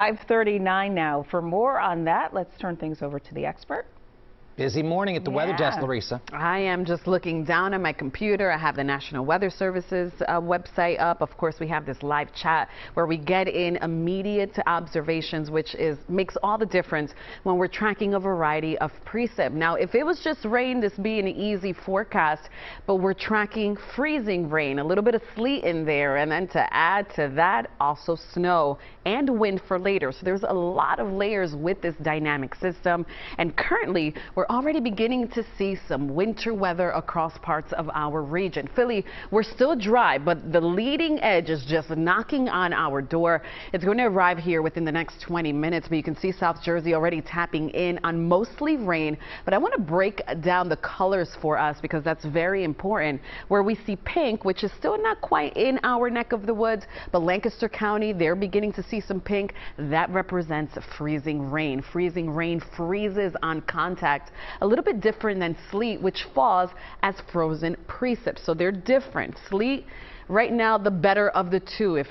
5:39 now. For more on that, let's turn things over to the expert. Busy morning at the weather desk, Larissa. I am just looking down at my computer. I have the National Weather Service's website up. Of course, we have this live chat where we get in immediate observations, which makes all the difference when we're tracking a variety of precip. Now, if it was just rain, this would be an easy forecast, but we're tracking freezing rain, a little bit of sleet in there, and then to add to that, also snow and wind for later. So there's a lot of layers with this dynamic system, and currently we're already beginning to see some winter weather across parts of our region. Philly, we're still dry, but the leading edge is just knocking on our door. It's going to arrive here within the next 20 minutes, but you can see South Jersey already tapping in on mostly rain. But I want to break down the colors for us because that's very important. Where we see pink, which is still not quite in our neck of the woods, but Lancaster County, they're beginning to see some pink. That represents freezing rain. Freezing rain freezes on contact. A little bit different than sleet, which falls as frozen precip. So they're different. Sleet, right now, the better of the two, if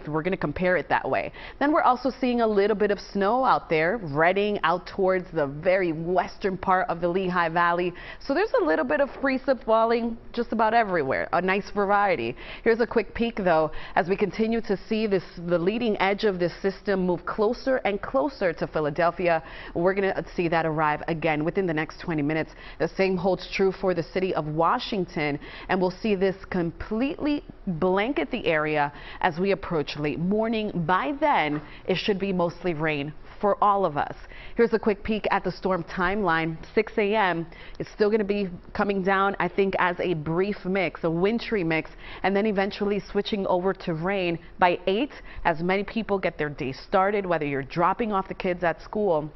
we're going to compare it that way. Then we're also seeing a little bit of snow out there, Reading out towards the very western part of the Lehigh Valley. So there's a little bit of precip falling just about everywhere. A nice variety. Here's a quick peek, though, as we continue to see the leading edge of this system move closer and closer to Philadelphia. We're going to see that arrive again within the next 20 minutes. The same holds true for the city of Washington, and we'll see this completely blanket the area as we approach late morning. By then, it should be mostly rain for all of us. Here's a quick peek at the storm timeline. 6 a.m. It's still going to be coming down, I think, as a brief mix, a wintry mix, and then eventually switching over to rain by 8 as many people get their day started, whether you're dropping off the kids at school.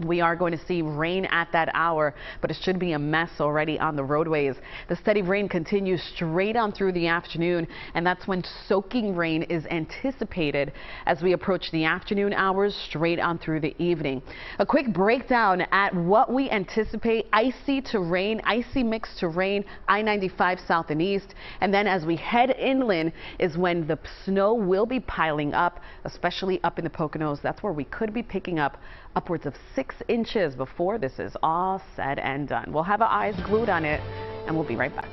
We are going to see rain at that hour, but it should be a mess already on the roadways. The steady rain continues straight on through the afternoon, and that's when soaking rain is anticipated as we approach the afternoon hours straight on through the evening. A quick breakdown at what we anticipate: icy to rain, icy mix to rain, I-95 south and east. And then as we head inland is when the snow will be piling up, especially up in the Poconos. That's where we could be picking up upwards of 6 inches before this is all said and done. We'll have our eyes glued on it, and we'll be right back.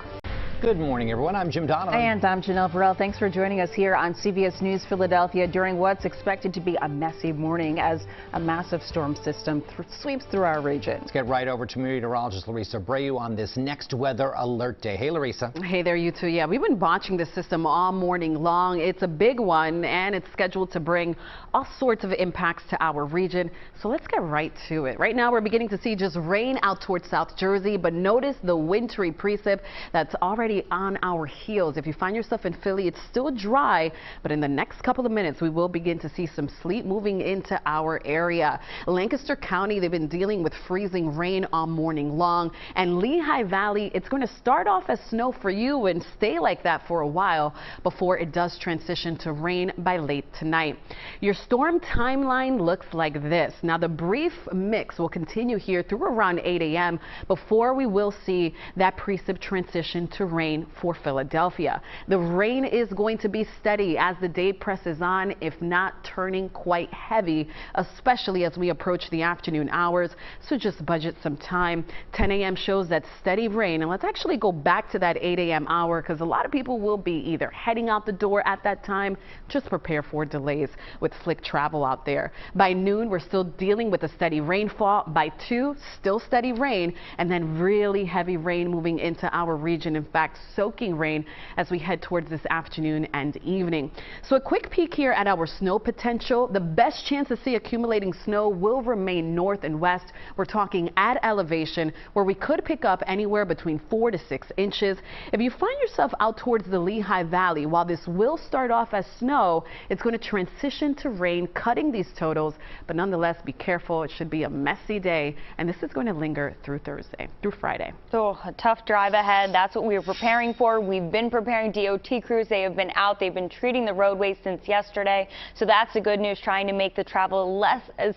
Good morning, everyone. I'm Jim Donovan. And I'm Janelle Burrell. Thanks for joining us here on CBS News Philadelphia during what's expected to be a messy morning as a massive storm system sweeps through our region. Let's get right over to meteorologist Larissa Abreu on this next weather alert day. Hey, Larissa. Hey there, you two. Yeah, we've been watching this system all morning long. It's a big one, and it's scheduled to bring all sorts of impacts to our region. So let's get right to it. Right now, we're beginning to see just rain out towards South Jersey, but notice the wintry precip that's already on our heels. If you find yourself in Philly, it's still dry, but in the next couple of minutes, we will begin to see some sleet moving into our area. Lancaster County, they've been dealing with freezing rain all morning long, and Lehigh Valley, it's going to start off as snow for you and stay like that for a while before it does transition to rain by late tonight. Your storm timeline looks like this. Now, the brief mix will continue here through around 8 a.m. before we will see that precip transition to rain for Philadelphia. The rain is going to be steady as the day presses on, if not turning quite heavy, especially as we approach the afternoon hours. So just budget some time. 10 a.m. shows that steady rain. And let's actually go back to that 8 a.m. hour because a lot of people will be either heading out the door at that time. Just prepare for delays with slick travel out there. By noon, we're still dealing with a steady rainfall. By 2, still steady rain, and then really heavy rain moving into our region. In fact, soaking rain as we head towards this afternoon and evening. So a quick peek here at our snow potential. The best chance to see accumulating snow will remain north and west. We're talking at elevation where we could pick up anywhere between 4 to 6 inches. If you find yourself out towards the Lehigh Valley, while this will start off as snow, it's going to transition to rain, cutting these totals, but nonetheless, be careful. It should be a messy day, and this is going to linger through Thursday, through Friday. So a tough drive ahead. That's what we were preparing for. We've been preparing. DOT crews, they have been out. They've been treating the roadways since yesterday. So that's the good news, trying to make the travel as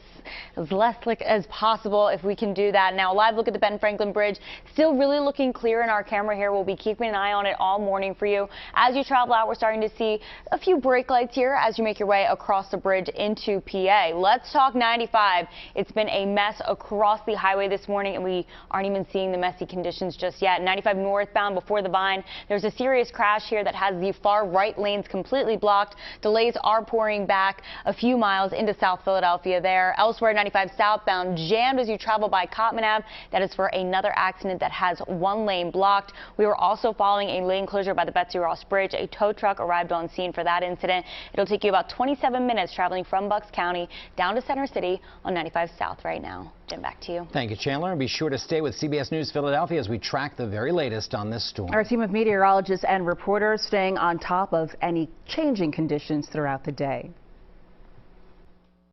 slick as possible if we can do that. Now, a live look at the Ben Franklin Bridge. Still really looking clear in our camera here. We'll be keeping an eye on it all morning for you. As you travel out, we're starting to see a few brake lights here as you make your way across the bridge into PA. Let's talk 95. It's been a mess across the highway this morning, and we aren't even seeing the messy conditions just yet. 95 northbound before the Vine. There's a serious crash here that has the far right lanes completely blocked. Delays are pouring back a few miles into South Philadelphia there. Elsewhere, 95 southbound jammed as you travel by Cotman Ave. That is for another accident that has one lane blocked. We were also following a lane closure by the Betsy Ross Bridge. A tow truck arrived on scene for that incident. It'll take you about 27 minutes traveling from Bucks County down to Center City on 95 South right now. Jim, back to you. Thank you, Chandler. And be sure to stay with CBS News Philadelphia as we track the very latest on this storm. Our team of meteorologists and reporters staying on top of any changing conditions throughout the day.